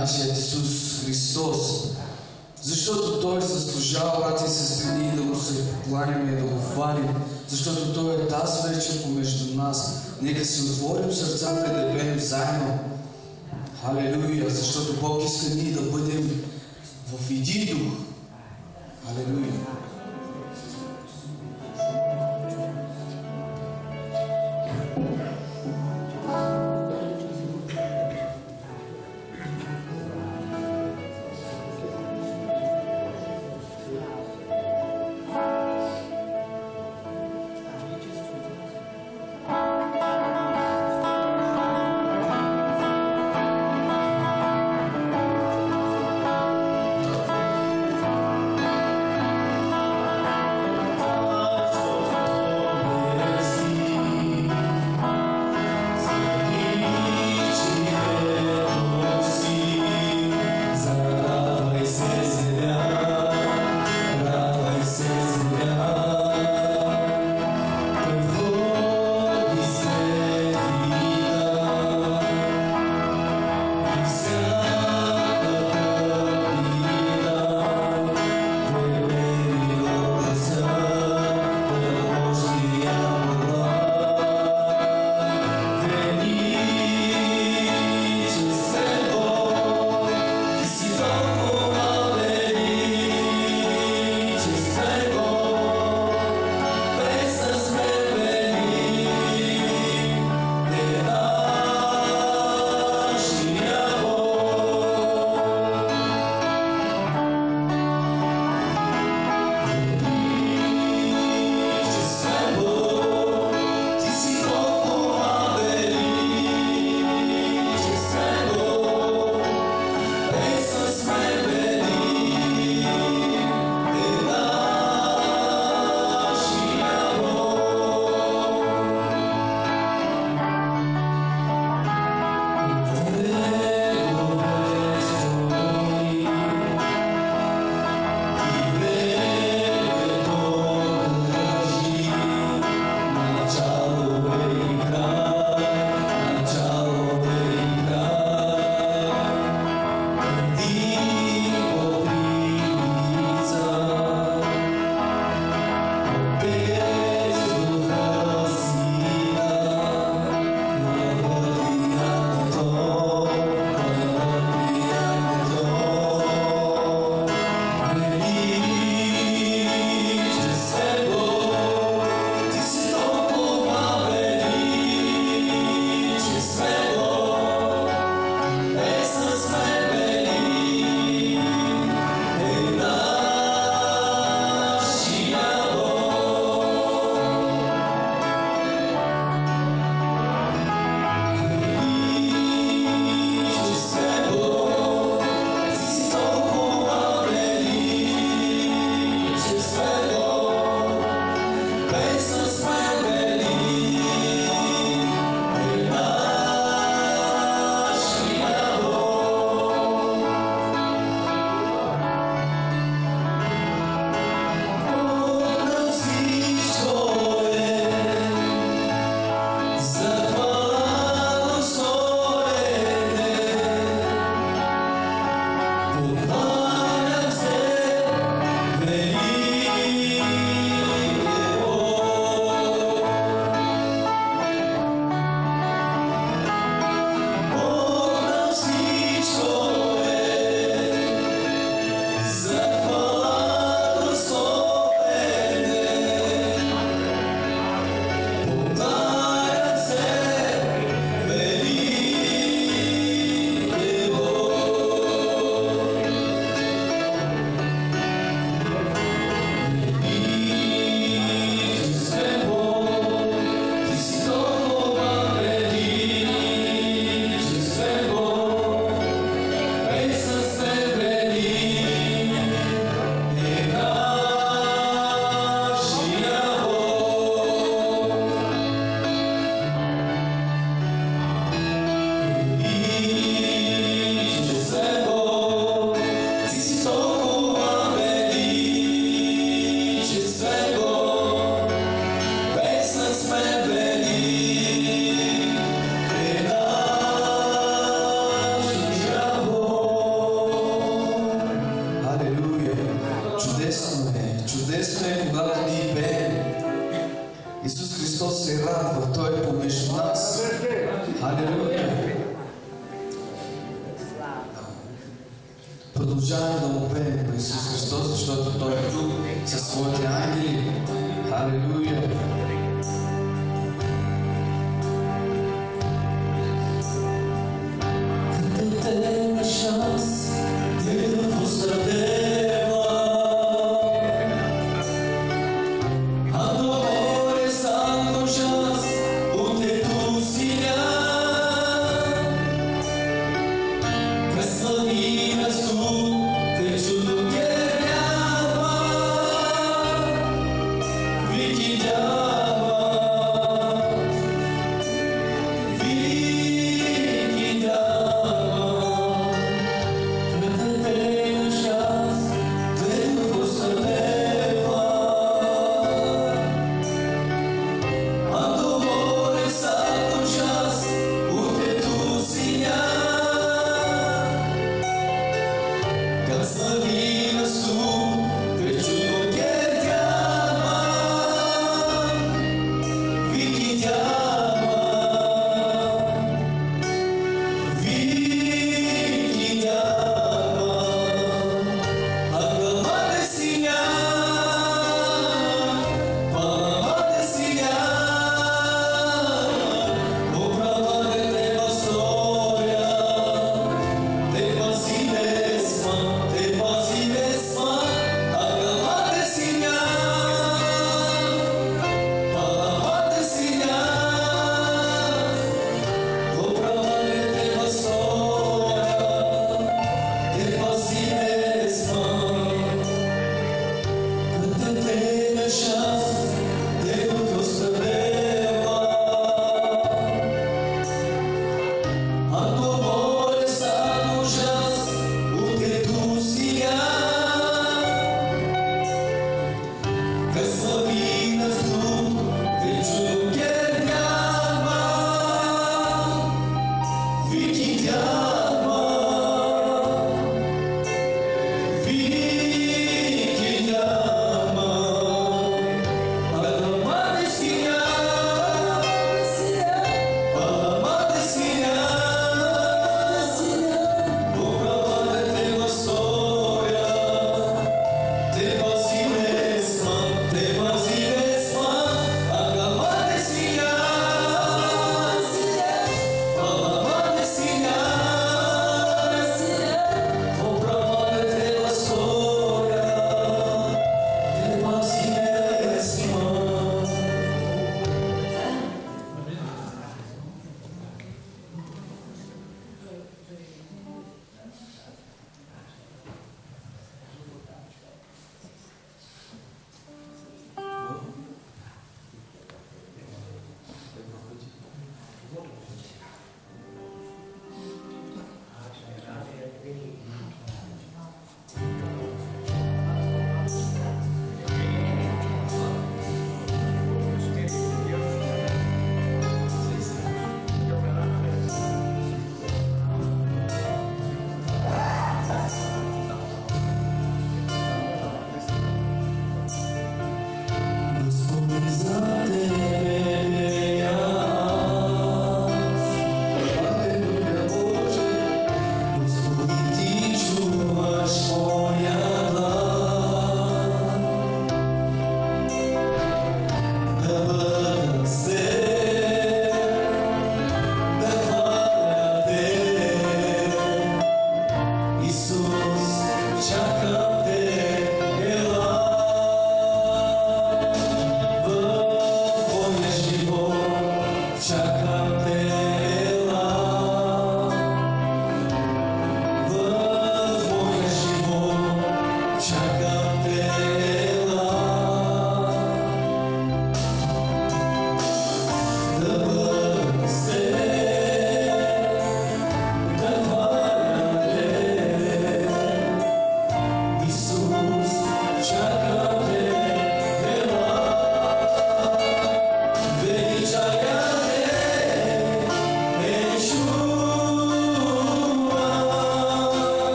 нашият Исус Христос. Защото Той заслужава, брати и сестри, да го се покланяме и да го хвалим. Защото Той е тази вечер помежду нас. Нека си отворим сърцата и да пеем заедно. Халелуя! Защото Бог иска ние да бъдем в един дух. Халелуя!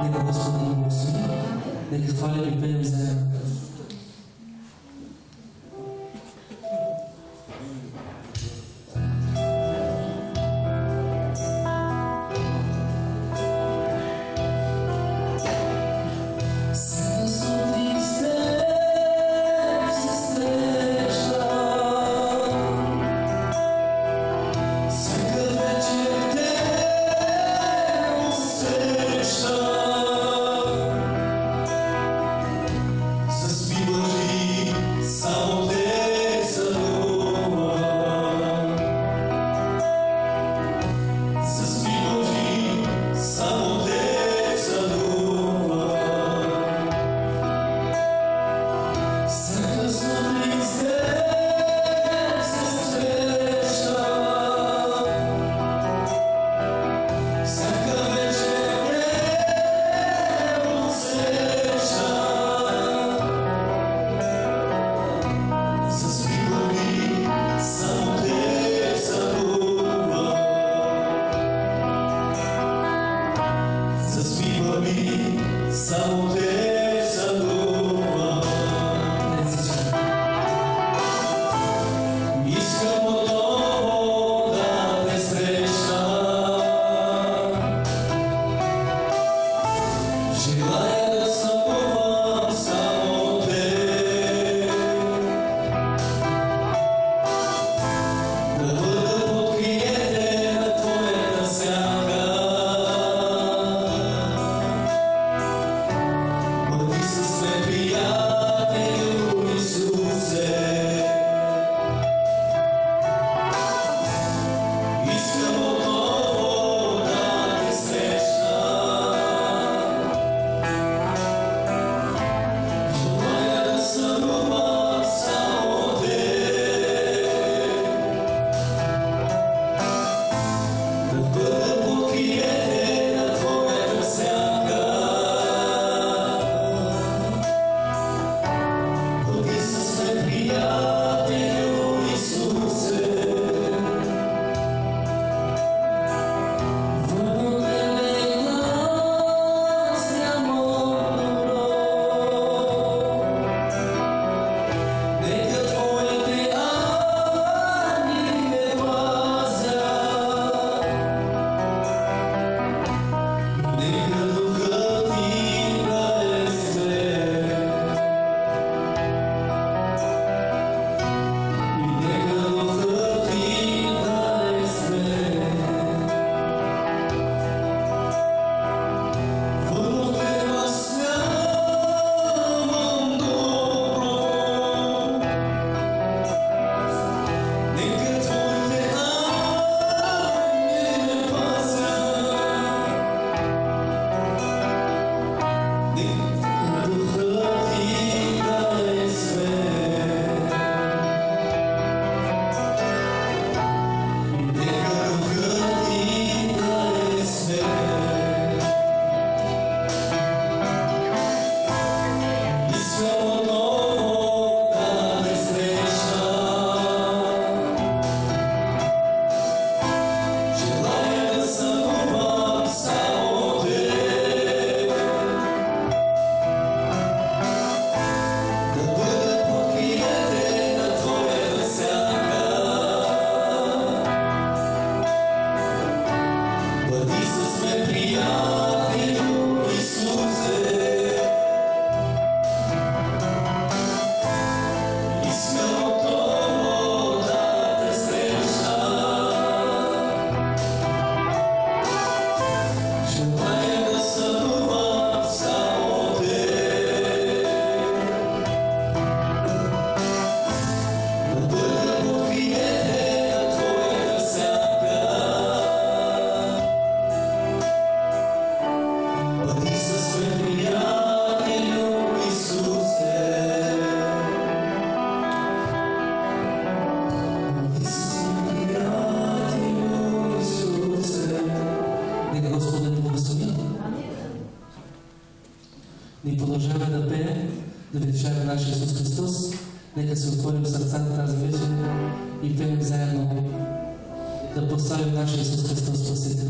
Нека Господ ни благослови. Нека хвалим и пеем заедно. Исус Христос. Нека се отворим сърцата тази вечер и пеем заедно да прославим нашия Исус Христос Спасител.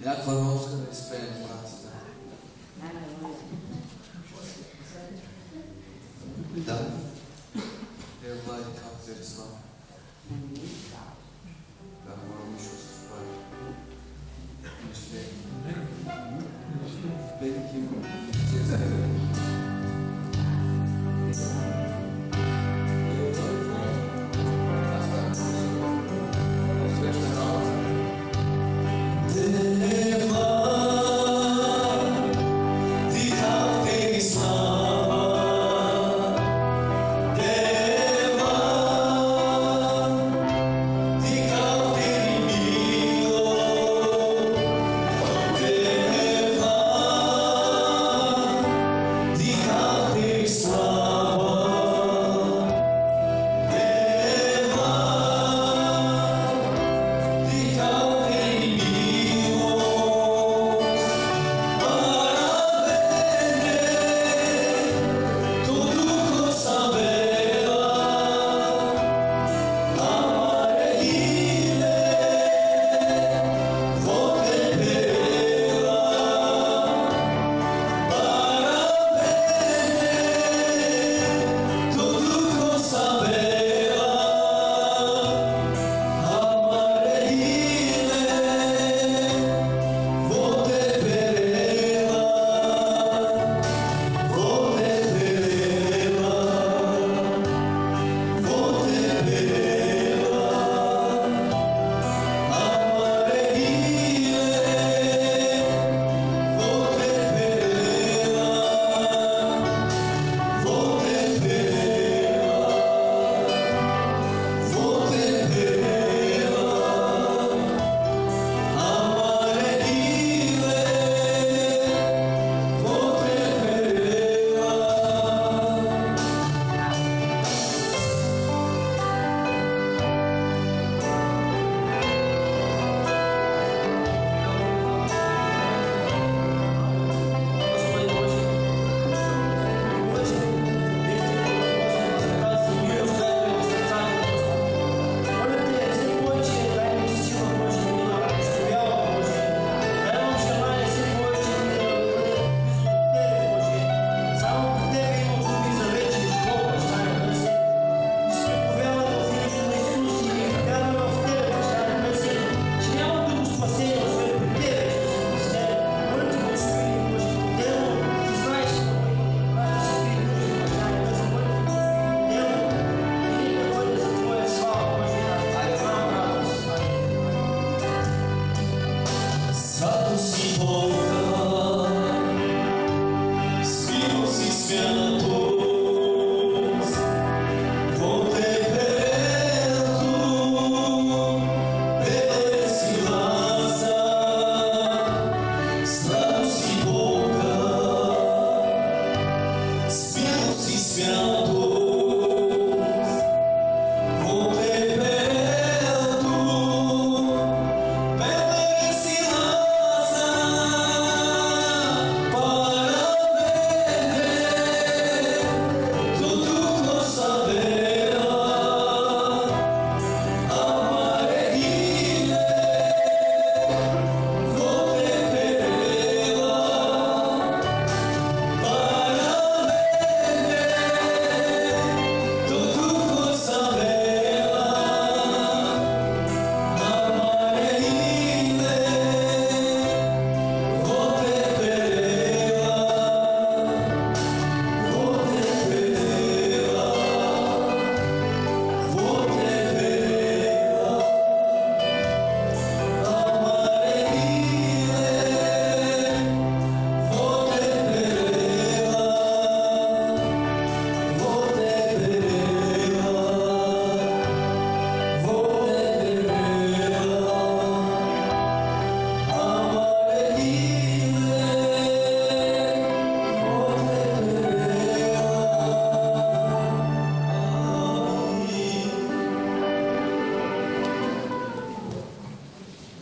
Някаква розка да изпеем, братите. Да. Е, Влади, как те рисува? Да, мора Мишо се справи. Бейки има.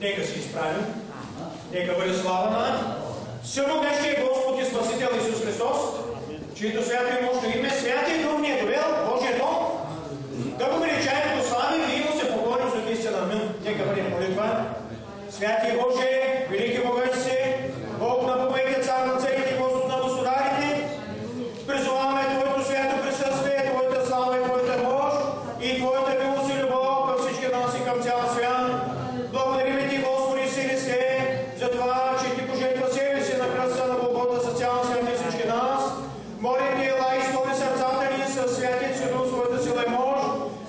Нека се изправим. Нека бъде славена всемогъщия Господ и Спасител Исус Христос, чието свято и мощно име, святия Дух ни е довел, Божия дом, да го величаем, прославим и му се поклоним с истина. Амин. Нека бъде молитва. Святия Боже, велики могъщи, Бог на боговете, цар на царите, Господ на господарите, призоваваме Твоето свято присъствие, Твоята слава и Твоята мощ и Твоята милост и любов към всички нас и към цял свят. Благодарим Ти, Господи, сили се, за това, че Ти пожертва себе си на кръста на Голгота за цял свят и всички нас. Молим Ти, ела, изпълни сърцата ни със святия Си Дух, своята сила и мощ,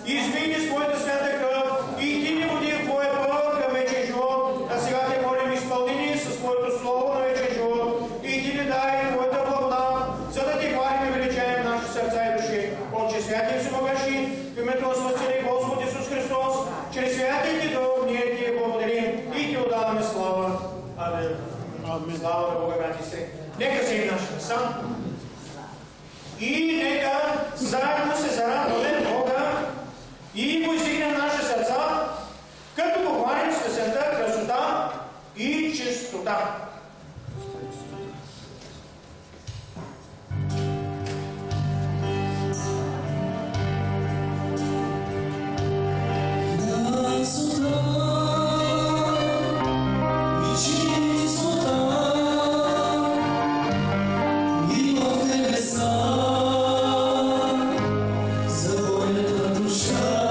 и измини с Твоята свята кръв, и Ти ни води в Твоя път към вечен живот. А сега Те молим, изпълни ни с Твоето слово на вечен живот, и Ти ни дай Твоята благодат, за да Ти хвалим и величаем наши сърца и души. Отче святия всемогъщи, в името на Спасителя Господ Исус Христос, чрез святия Ти Дух ние Ти благодарим и Ти отдаваме слава. Амин. Амин. Слава на Бога, брати и сестри. Нека се и нашата сам. И нека заедно се зарадваме Бога и го издигнем наши сърца, като го хвалим с песента красота и чистота. Душа,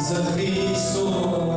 Za Cristo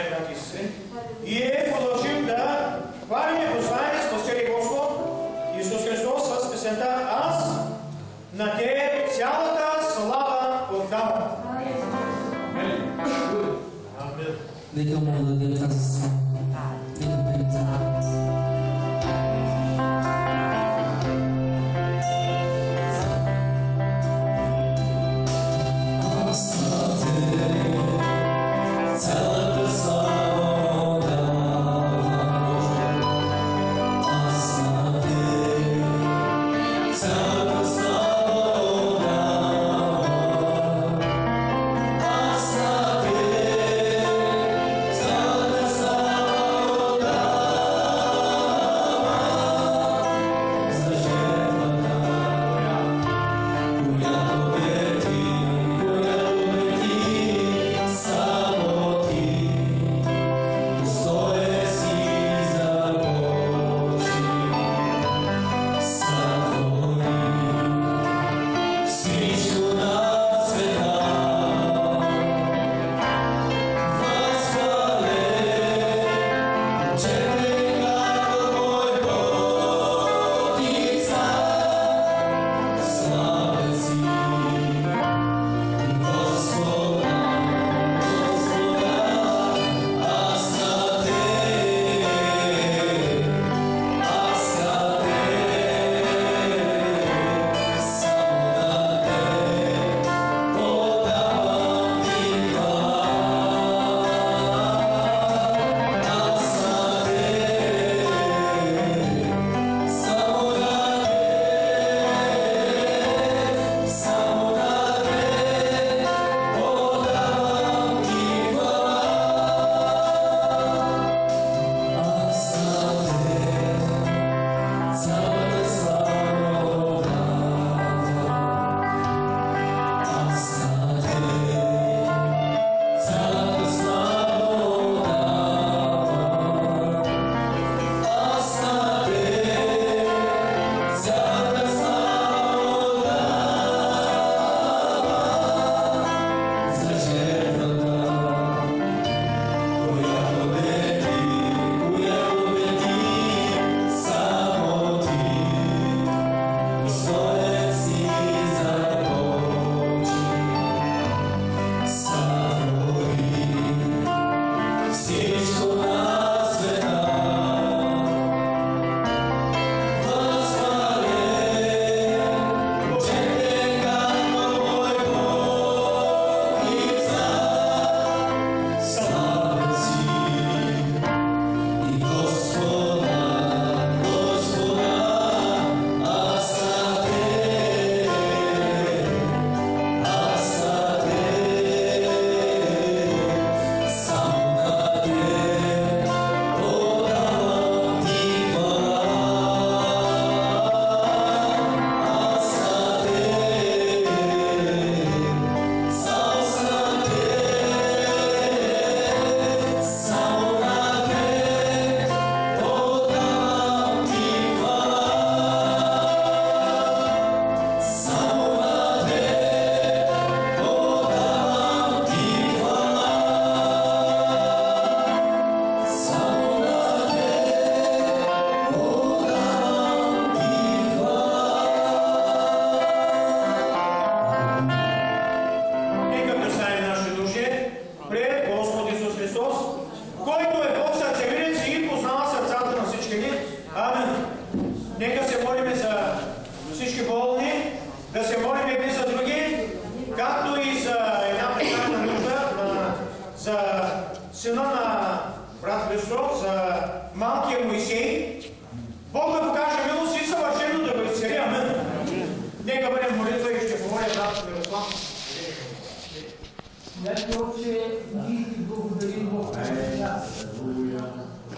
уважаеми брати и сестри. И продължим да хвалим послание Спасители Господ Исус Христос с песента Аз на Тебе цялата слава отдавам. Нека му дадем тази слава. Нека пеем за това.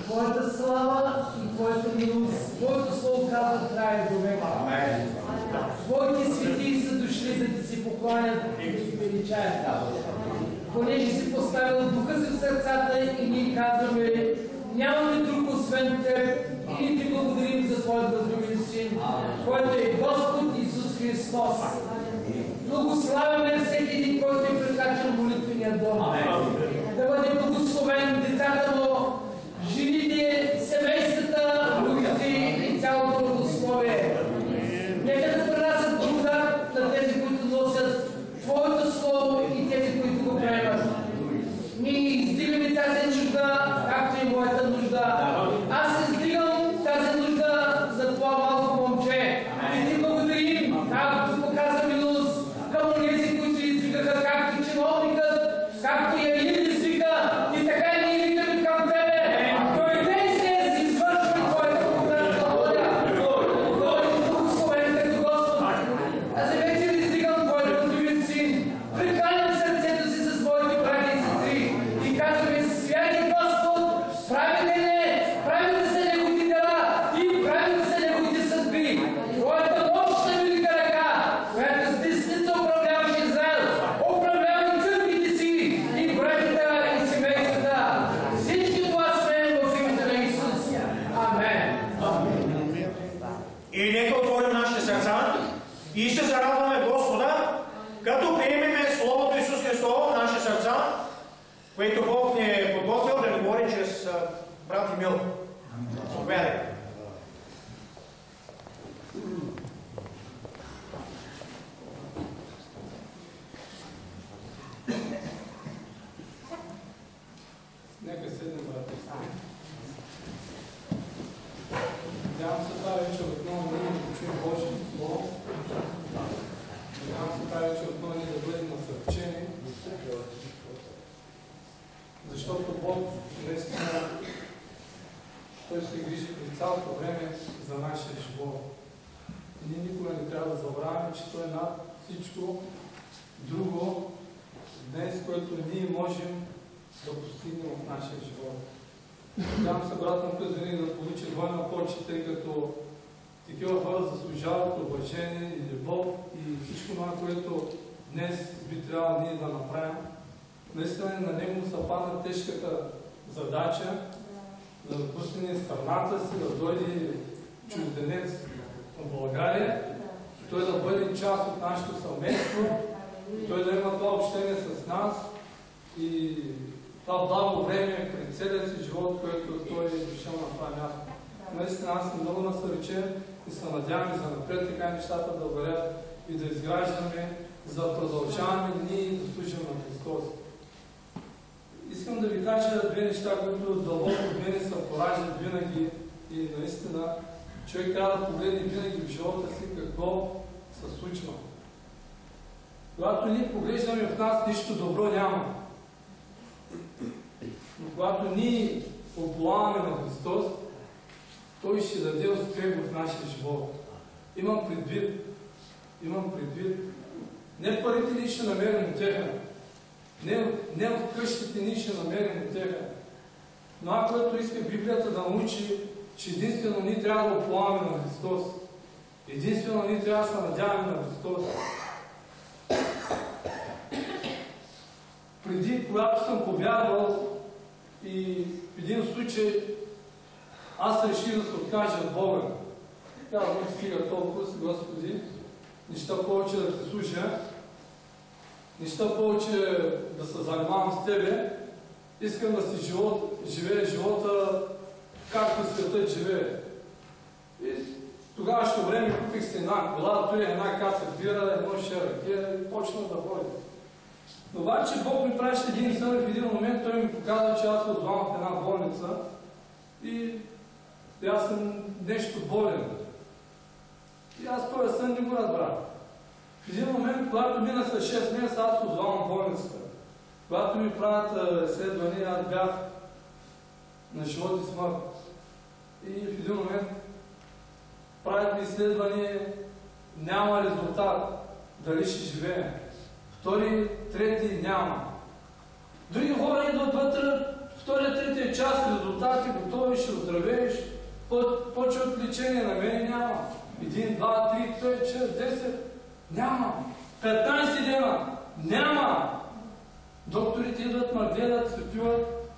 Твоята слава и Твоята милост, Твоето слово казва трае до века. Твоите светии са дошли да ти си покланят и да ти величаят. Понеже си поставил духа си в сърцата и ние казваме, нямаме друг освен Теб и ние ти благодарим за Твоят възлюбен син, който е Господ Исус Христос. Благославяме всеки един, който е прекачал молитвения дом. Да бъде благословен деца което Бог ни е подготвил да ни говори чрез брат Емил. Заповядай. Нека седнем, брат. Надявам се тази вечер отново ние да чуем Божието Слово. Надявам се тази вечер отново ние да бъдем насърчени. Защото Бог наистина Той се грижи през цялото време за нашия живот. Ние никога не трябва да забравяме, че Той е над всичко друго днес, което ние можем да постигнем в нашия живот. Надявам се, брат Мукадени, да получи двойна почет, тъй като такива хора заслужават уважение и любов и всичко това, което днес би трябвало ние да направим. Наистина на него се падна тежката задача да напусне страната си, да дойде чужденец в България, той да бъде част от нашето семейство, той да има това общение с нас и това благо време пред целия си живот, което той е дошъл на това място. Наистина аз съм много насърчен и се надявам и за напред така нещата да вървят и да изграждаме, за да продължаваме ние да служим на Христос. Искам да ви кажа две неща, които дълбоко в мене се пораждат винаги и наистина човек трябва да погледне винаги в живота си какво се случва. Когато ние поглеждаме в нас, нищо добро няма. Но когато ние оплаваме на Христос, Той ще даде успех в нашия живот. Имам предвид, не парите ни ще намерим утеха, не в къщите ни ще намерим утеха. Но това, което иска Библията да научи, че единствено ние трябва да оплаваме на Христос. Единствено ние трябва да се надяваме на Христос. Преди, когато съм повярвал и в един случай аз реших да се откажа от Бога. Казвам, стига толкова си, Господи, неща повече да те служа, неща повече да се занимавам с Тебе, искам да си живея живота, както светът живее. И тогавашно време купих си една кола, той една каса бира, едно шеракия и почна да ходя. Но обаче Бог ми правеше един сън в един момент, Той ми показа, че аз отзвам в една болница и аз съм нещо болен. И аз този сън не го разбрах. В един момент, когато мина след 6 месеца, аз отзвам в болницата. Когато ми правят изследвания, аз бях на живот и смърт. И в един момент правят ми изследвания, няма резултат. Дали ще живея? Втори, трети няма. Други хора идват вътре, втория, третия час, резултати, готови, ще оздравееш, почват лечение, на мен няма. 1, 2, 3, 5, 6, 10, няма. 15 дена, няма. Докторите идват, ме гледат, се пиват.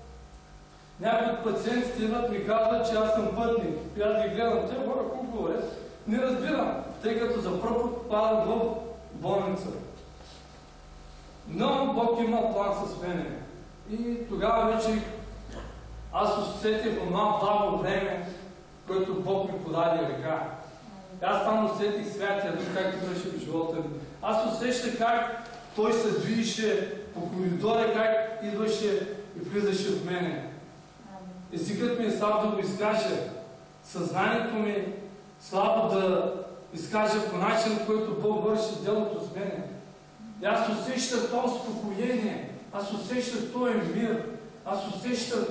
Някои от пациентите идват, ми казват, че аз съм пътник. И аз ги гледам, те хора, какво говорят? Не разбирам, тъй като за пръв път падам в болница. Но Бог има план с мене. И тогава вече аз усетих това благо време, което Бог ми подаде ръка. Аз там усетих Святия Дух, как идваше в живота ми. Аз усещах как Той се движеше по коридора, как идваше и влизаше в мене. Езикът ми е слаб да го изкажа. Съзнанието ми слабо да изкажа по начин, който Бог върши делото с мене. И аз усещах това успокоение, аз усещах този мир, аз усещах,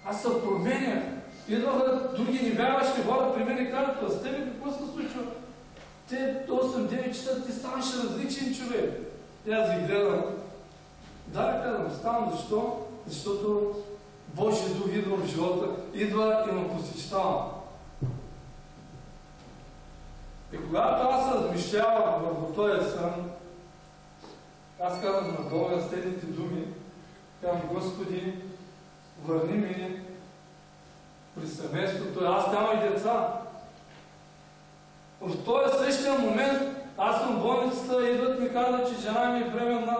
аз се променях. Идваха други невярващи хора при мен и казват, с тебе какво се случва? Те 8-9 часа ти станеш различен човек. И аз ги гледам. Да, казвам, ставам. Защо? Защото Божия Дух идва в живота, идва и ме посещава. И когато аз размишлявам върху този сън, аз казвам на Бога следните думи. Казвам, Господи, върни ми при семейството. Аз нямам и деца. В този същия момент аз съм в болницата, идват ми казват, че жена ми е бременна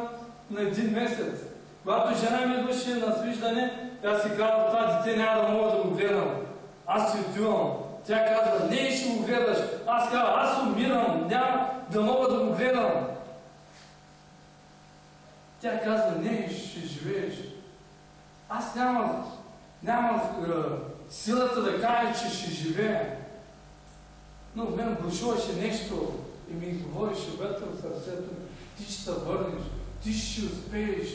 на 1 месец. Когато жена ми идваше на свиждане, тя си казва, това дете няма да мога да го гледам. Аз си отивам. Тя казва, не, ще го гледаш. Аз казвам, аз умирам, няма да мога да го гледам. Тя казва, не, ще живееш. Аз нямам силата да кажа, че ще живея. Но в мен бушуваше нещо и ми говореше вътре в сърцето, ти ще се върнеш, ти ще успееш,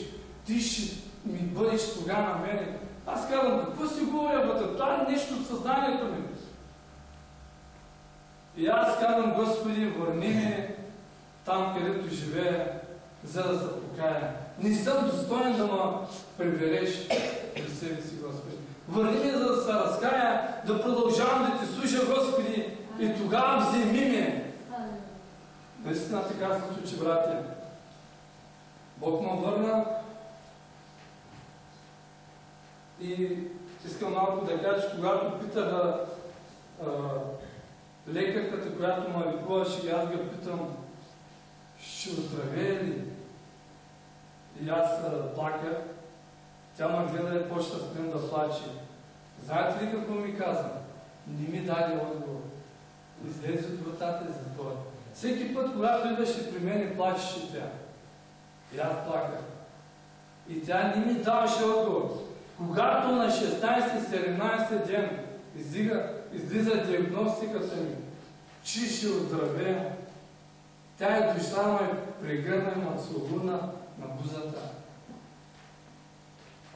ти ще ми бъдеш слуга на мене. Аз казвам, какво си говоря, бъде? Това е нещо в съзнанието ми. И аз казвам, Господи, върни ме там, където живея, за да се покая. Не съм достоен да ме прибереш до себе си, Господи. Върни ме, за да се разкая, да продължавам да Ти служа, Господи, и тогава вземи ме. Наистина така се случи, братя. Бог ме върна и искам малко да кажа, че когато питаха лекарката, която ме лекуваше, и аз го питам, ще оздравее ли? И аз плаках. Тя ме гледа и почна с мен да плаче. Знаете ли какво ми каза? Не ми даде отговор. Излезе от вратата и затвора. Всеки път, когато идваше при мен, плачеше тя. И аз плаках. И тя не ми даваше отговор. Когато на 16-17 ден излиза диагностиката ми, че ще оздравея, тя е дошла ме прегърна и ме целуна на бузата.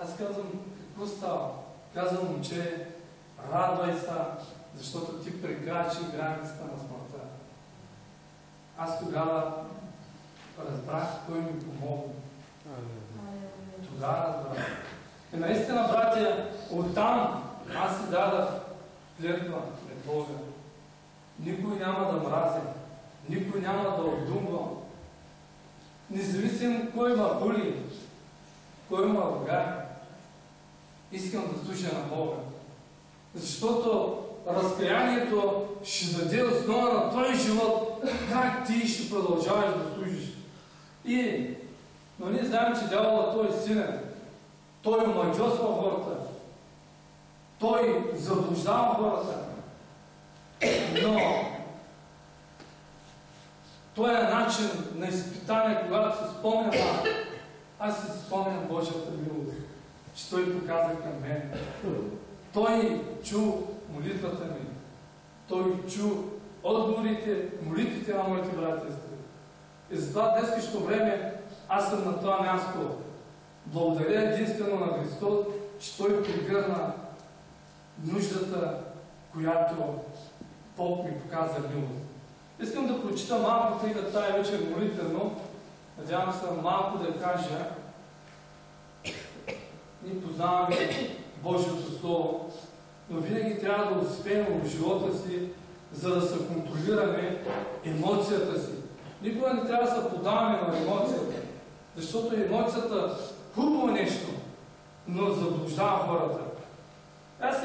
Аз казвам, какво става? Казвам, момче, радвай се, защото ти прекрачи границата на смъртта. Аз тогава разбрах кой ми помогна. Тогава разбрах. И наистина, братя, оттам аз си дадах клетва пред Бога. Никой няма да мрази, никой няма да обдумвам. Независим кой ма боли, кой ма ругае, искам да служа на Бога. Защото разкаянието ще даде основа на този живот, как ти ще продължаваш да служиш. Но ние знаем, че дяволът той е силен. Той омаджосва хората. Той заблуждава хората. Но той е начин на изпитание, когато се спомням, аз се спомням Божията милост, че Той показа към мен. Той чу молитвата ми. Той чу отговорите, молитвите на моите братя. И затова днескашното време аз съм на това място. Благодаря единствено на Христос, че Той прегърна нуждата, която Бог ми показа милост. Искам да прочита малко, тъй като тая вечер молитвено, надявам се малко да кажа. Ние познаваме Божието Слово, но винаги трябва да успеем в живота си, за да се контролираме емоцията си. Никога не трябва да се подаваме на емоцията, защото емоцията хубаво нещо, но заблуждава хората. Аз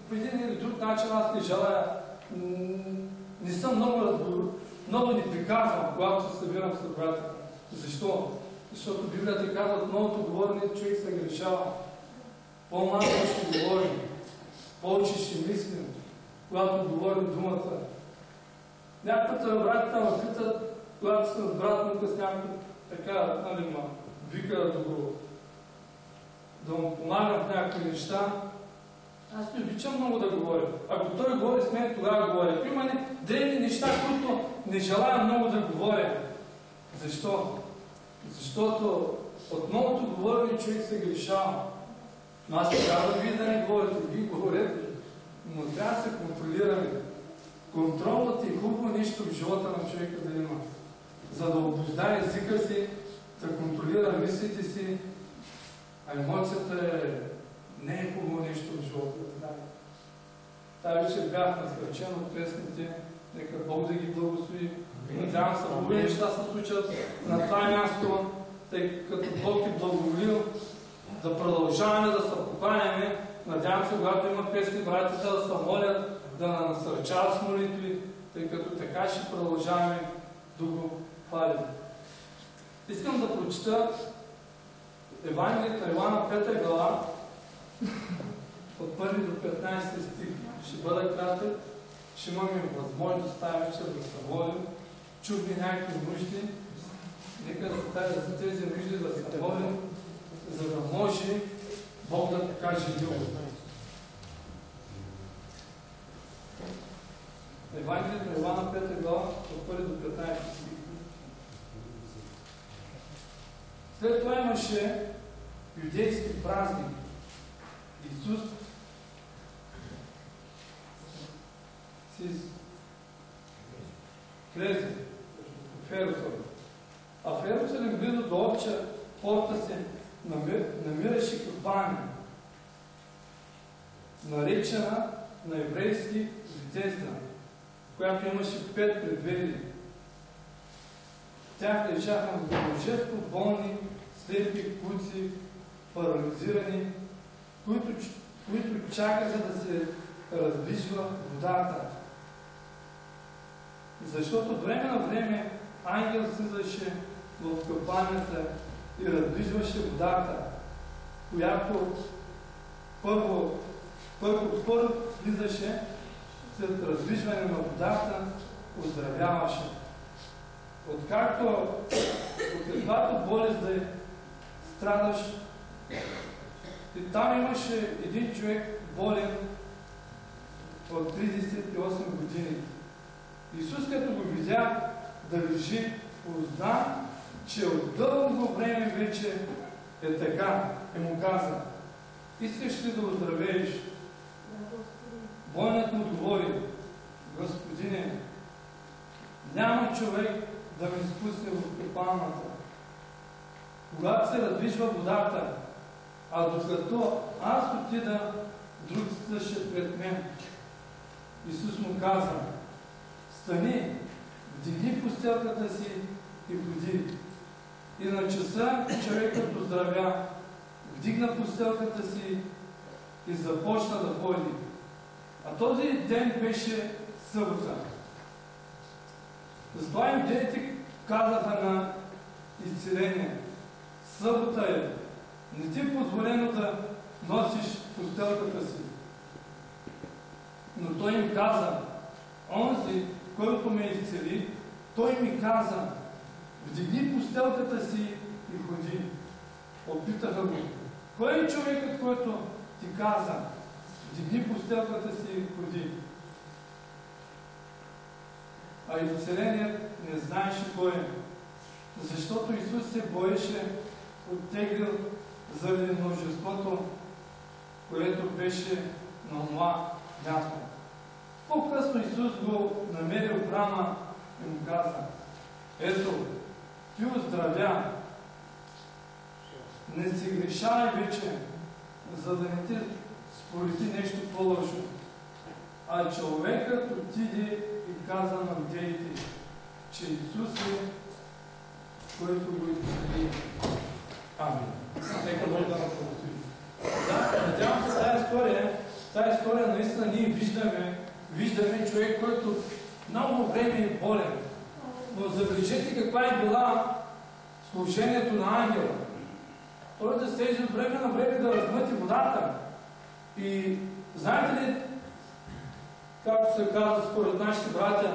по един или друг начин аз не желая, не съм много не приказвам, когато се събирам с братята. Защо? Защото Библията казва, от многото говорене човек се грешава. По-малко ще говорим, повече ще мислим, когато говорим думата. Някакъв братята ме питат, когато съм с брат, с някакъв така, нали, вика да му помагам в някакви неща. Аз не обичам много да говоря. Ако той говори с мен, тогава говоря. Има древни неща, които не желая много да говоря. Защо? Защото от многото говорене човек се грешава. Но аз не казвам вие да не говорите, вие говорите. Но трябва да се контролираме. Контролът е хубаво нещо в живота на човека да има. За да обуздае езика си, да контролира мислите си, а емоцията не е хубаво нещо в живота. Тая вечер бях насърчен от песните, нека Бог да ги благослови. Надявам се, хубави неща се случат на това място, тъй като Бог е благоволил да продължаваме да се поканяме. Надявам се, когато има песни, братята да се молят, да насърчават с молитви, тъй като така ще продължаваме да го хвалим. Искам да прочита Евангелието на Йоанна 5 глава, от 1 до 15 стих. Ще бъда кратък, ще имаме възможност тази вечер да се молим. Чухме някакви нужди. Нека за тези нужди да се молим, за да може Бог да покаже любов. Евангелието на Йоанна 5 глава, от 1 до 15 стих. След това имаше юдейски празник. Исус си влезе в Иерусалим. А в Иерусалим близо до овча порта се намираше капаня, наречена на еврейски Витезда, която имаше 5 предвери. Тях лежаха множество болни, слепи, куци, парализирани, които чакаха да се раздвижва водата. Защото време на време ангел слизаше в капанята и раздвижваше водата, която първо влизаше, след раздвижване на водата оздравяваше. От каквато болест да страдаш, и там имаше един човек болен от 38 години. Исус, като го видя да лежи, позна, че от дълго време вече е така, и му каза: искаш ли да оздравееш? Болният му отговори: Господине, няма човек да ме спусне в капаната, когато се раздвижва водата, а докато аз отида, друг стъше пред мен. Исус му каза: стани, вдигни постелката си и ходи. И на часа човекът оздравя, вдигна постелката си и започна да ходи. А този ден беше събота. Затова юдеите казаха на изцеление: събота е, не ти е позволено да носиш постелката си. Но той им каза: онзи, който ме изцели, той ми каза: вдигни постелката си и ходи. Опитаха го: кой е човекът, който ти каза: вдигни постелката си и ходи? А изцеленият не знаеше кой е, защото Исус се боеше, оттеглил заради множеството, което беше на това място. По-късно Исус го намери в храма и му каза: ето, ти оздравя, не си грешавай вече, за да не ти сполети нещо по-лошо. А човекът отиде и каза на юдеите, че Исус е, който го изцели. Амин. Нека Бог да благослови. Да, надявам се тази история наистина ние виждаме човек, който много време е болен. Но забележете каква е била служението на ангела. Той да слезе от време на време да размъти водата. И знаете ли, както се казва според нашите братя,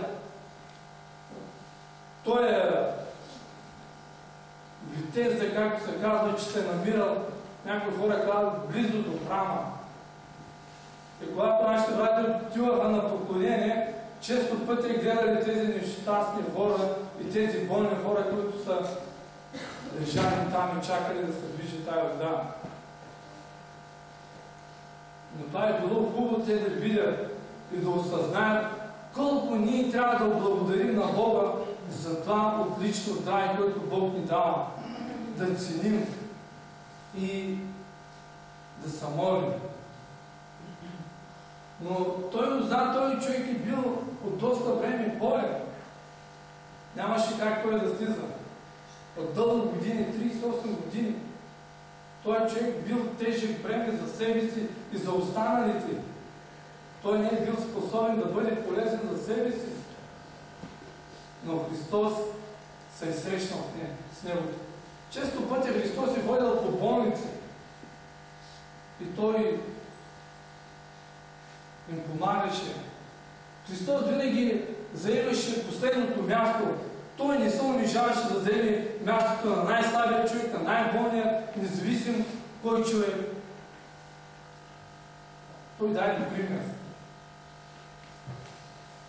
той е Витезда, както се казва, че се е намирал, някои хора казват, близо до храма. И когато нашите братя отиваха на поклонение, често пъти гледали тези нещастни хора и тези болни хора, които са лежали там и чакали да се движи тая вода. Но това е било хубаво те да видят и да осъзнаят колко ние трябва да благодарим на Бога за това отлично здраве, което Бог ни дава. Да ценим и да се молим. Но той узна, този човек е бил от доста време болен. Нямаше как той да слиза. От дълго години, 38 години. Той човек бил тежък бреме за себе си и за останалите. Той не е бил способен да бъде полезен за себе си. Но Христос се е срещнал с него. Често пъти Христос е ходил по болни Той им помагаше. Христос винаги заемаше последното място. Той не се унижаваше да вземе мястото на най-слабия човек, на най-болния, независим кой човек. Той даде пример.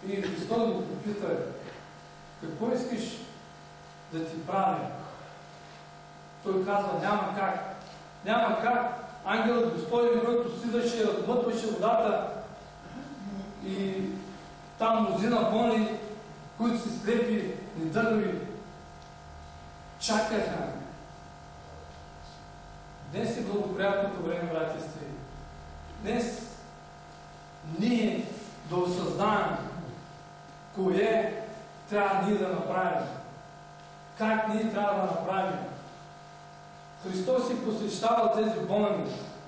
И Христос го попита: какво искаш да ти прави? Той казва: няма как. Няма как. Ангелът Господен, който слизаше и размътваше водата, и там мнозина болни, които си слепи, недъгави, чакаха. Днес е благоприятното време, брати и сестри. Днес ние да осъзнаем кое трябва ние да направим. Как ние трябва да направим. Христос си посещава тези болни.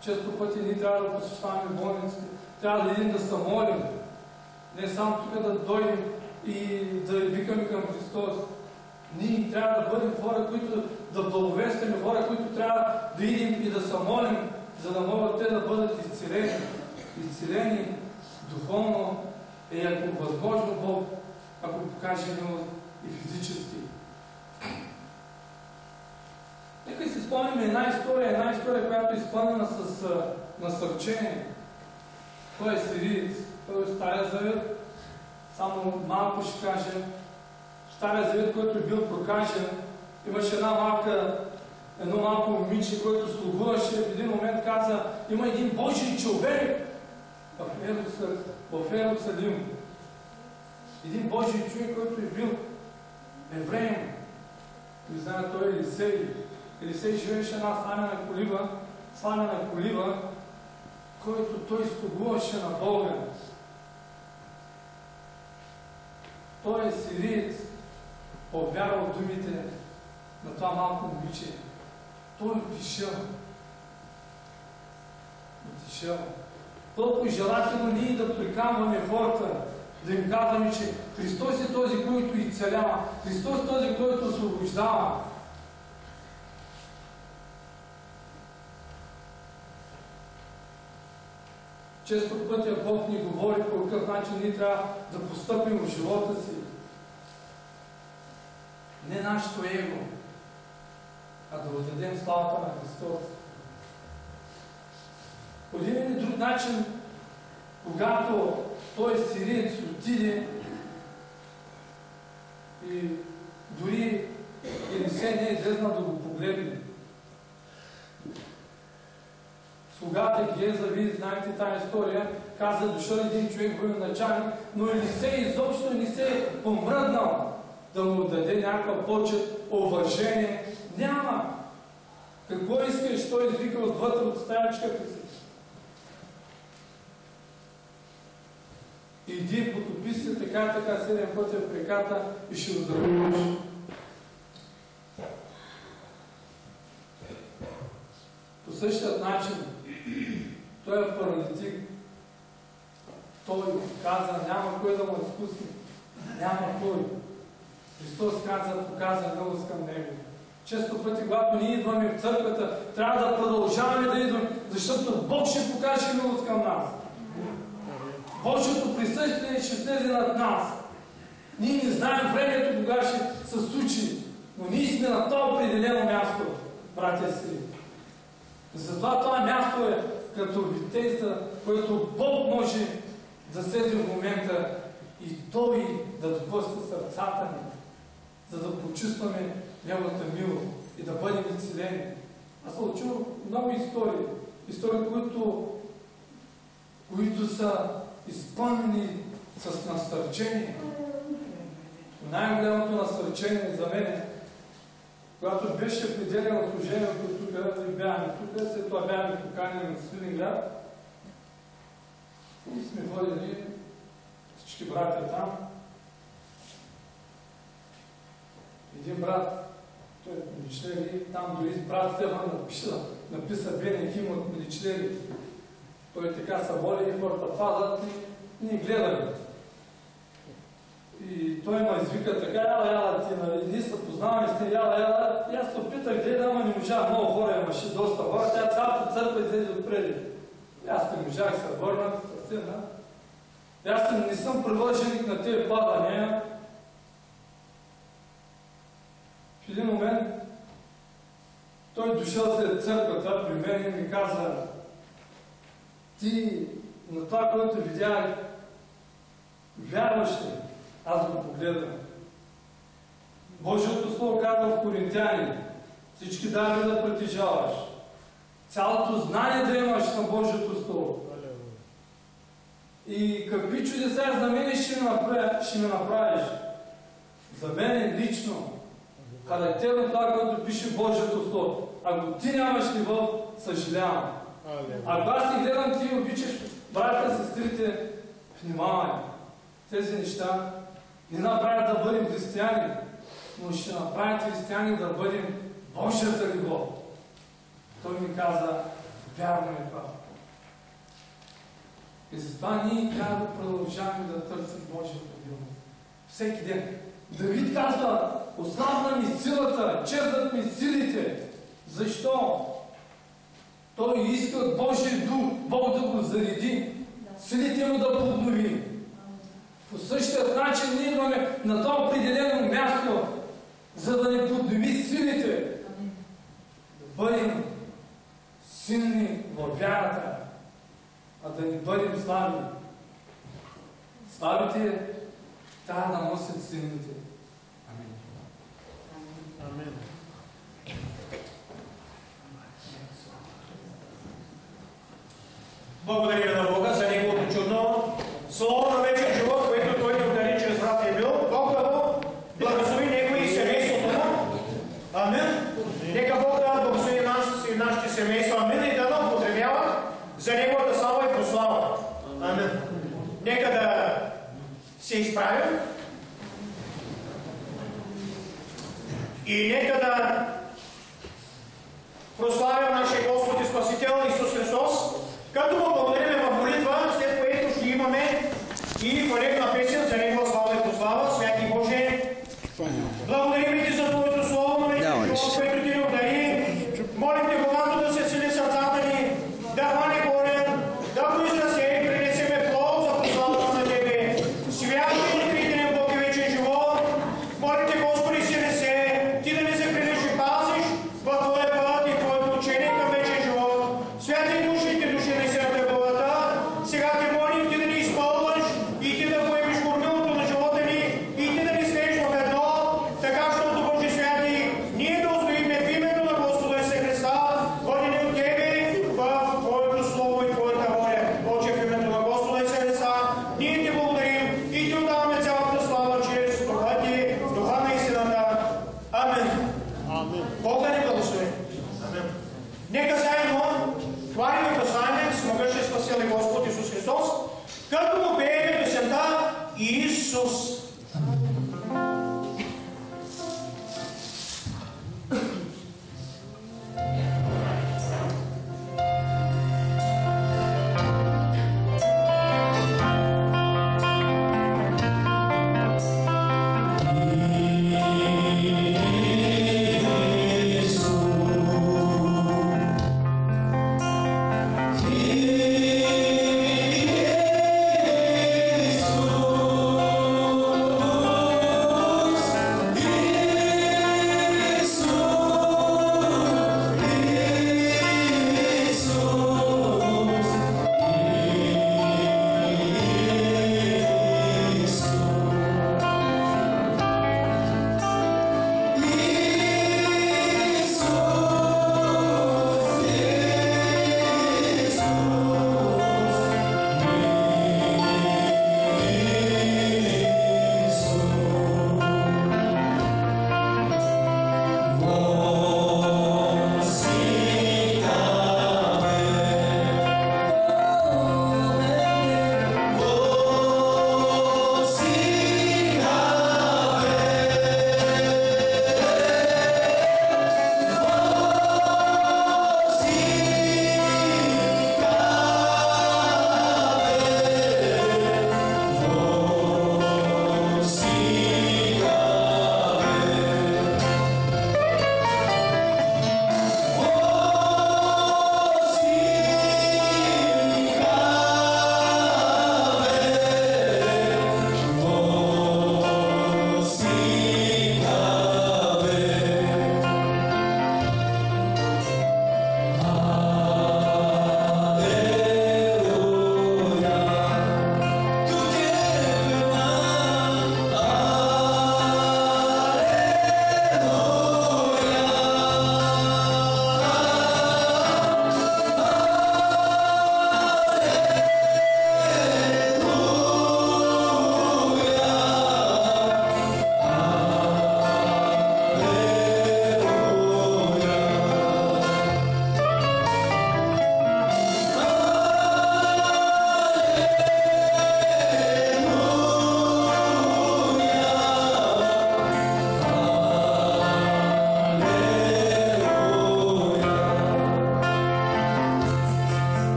Често пъти ние трябва да посещаваме болниците. Трябва да идем да се молим. Не само тук да дойдем и да викаме към Христос. Ние трябва да бъдем хора, които да благовестваме, хора, които трябва да идем и да се молим, за да могат те да бъдат изцелени. Изцелени духовно и ако възможно Бог, ако покаже милост и физически. Нека си спомним една история, която е изпълнена с насърчение. Той е сириец, той е Стария Завет. Само малко ще кажа. Стария Завет, който е бил прокажен, имаше едно малко момиче, който слугуваше. В един момент каза: има един Божий човек в Иерусалим. Един Божий човек, който е бил евреин. Не знае, той е Елисей. Елисей живееше една сламена колиба, който той слугуваше на Бога. Той е сириец, повярвал думите на това малко момиче. Той отишъл. Толкова желателно ние да приканваме хората, да им казваме, че Христос е този, който изцелява. Христос е този, който освобождава. Често пътя Бог ни говори по какъв начин ние трябва да постъпим в живота си. Не нашето его, а да отдадем славата на Христос. По един или друг начин, когато той сириец отиде и дори Елисей не е излезнал да го погледне. Слугата Гезави, знаете тази история, каза: дошъл един човек военачалник, но Елисей изобщо не се е помръднал да му даде някаква почет, уважение. Няма. Какво искаш? Той извика отвътре от стаячката си. Иди, потопи се така 7 пъти в реката и ще оздравиш. По същия начин той е паралитик. Той каза: няма кой да му изпусне. Няма кой. Христос показа милост към него. Често пъти, когато ние идваме в църквата, трябва да продължаваме да идваме, защото Бог ще покаже милост към нас. Божието присъствие ще слезе над нас. Ние не знаем времето, кога ще се случи, но ние сме на това определено място, братя си. Затова това място е като витейство, което Бог може да седи в момента и Той да докосне сърцата ни, за да почувстваме Неговата милост и да бъдем изцелени. Аз съм чул много истории, които са изпълнени с насърчение. Най-голямото насърчение за мен, когато беше определено служението тук, и бяхме тук, след това бяхме поканени в Свиленград и сме ходили всички братя там. Един брат, той е миличлери, там дори брат Стефан написа Бене Хим от миличлери. Той така се воли и хората падат и ние гледаме. И той ме извика така: яла, ти, нали, ние се познаваме с нея, яла. И аз се опитах ама не можа, много хора имаше, доста хора. Тя цялата църква излезе отпреди. Аз не можах да се върна, аз не съм привърженик на тези падания. В един момент той дошъл след църквата при мен и ми каза: ти на това, което видях, вярваш ли? Аз го погледам. Божието Слово казва в Коринтяни: всички дарби да притежаваш, цялото знание да имаш на Божието Слово. И какви чудеса за мен ще ми направиш? За мен лично характерно това, което пише Божието Слово. Ако ти нямаш любов, съжалявам. Ако аз ти гледам, ти обичаш брата, сестрите, внимавай. Тези неща не направят да бъдем християни, но ще направят християни да бъдем Божията любов. Той ми каза: вярно е това. И затова ние трябва да продължаваме да търсим Божията любов. Всеки ден. Давид казва: ослабна ми силата, чердат ми силите. Защо? Той иска от Божия дух, Бог да го зареди, силите му да поднови. По същия начин ние имаме на това определено място, за да ни поднови силите. Да бъдем силни във вярата, а да не бъдем слаби. Слабите трябва да носят силните. Амин. Амин. Благодаря на Бога за Неговото чудно слово на вечен живот, което Той ни удари чрез брат Емил. Бог да го благослови Него и семейството му. Амин. Нека Бог да благослови нас и нашите семейства. Амин. И да нам потребява за Неговата слава и прослава. Амин. Нека да се изправим и нека да прославим нашия Господ и Спасител Исус Христос, като му благодарим в молитва, след което ще имаме и хвалебна песен за Негова слава и прослава. Святи Боже, благодарим Ти за Твоето слово, но живот, което Ти ни удари. Молим Те, когато да се сили сърцата ни, да хване корен, да го израсе и принесеме плод за прославата на Тебе. Святи и тритен Бог и вечен живот, молим Те, Господи, сили се, Ти да ни закрилиш и пазиш в Твоя път и Твоето учение към вечен живот. Святи душите, души на силата главата, сега Те молим Ти да ни изпълваш и Ти да поемиш кормилото на живота ни и Ти да ни сведеш в едно, така защото, Боже святи, ние да устоиме в името на Господа Исуса Христа, водени от Тебе в Твоето Слово и Твоята воля. Отче, в името на Господа Исуса Христа, ние Ти благодарим и Ти отдаваме цялата слава чрез Духа Ти, Духа на истината. Амин. Бог да ни благослови. Амин. Нека заедно хвалим и прославяме всемогъщия Спасител и Господ Исус Христос, като му пеем песента Исус. Исус.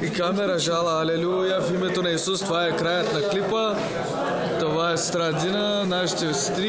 И камера жала, алелуя, в името на Исус. Това е краят на клипа. Това е Страдина, нашите сестри.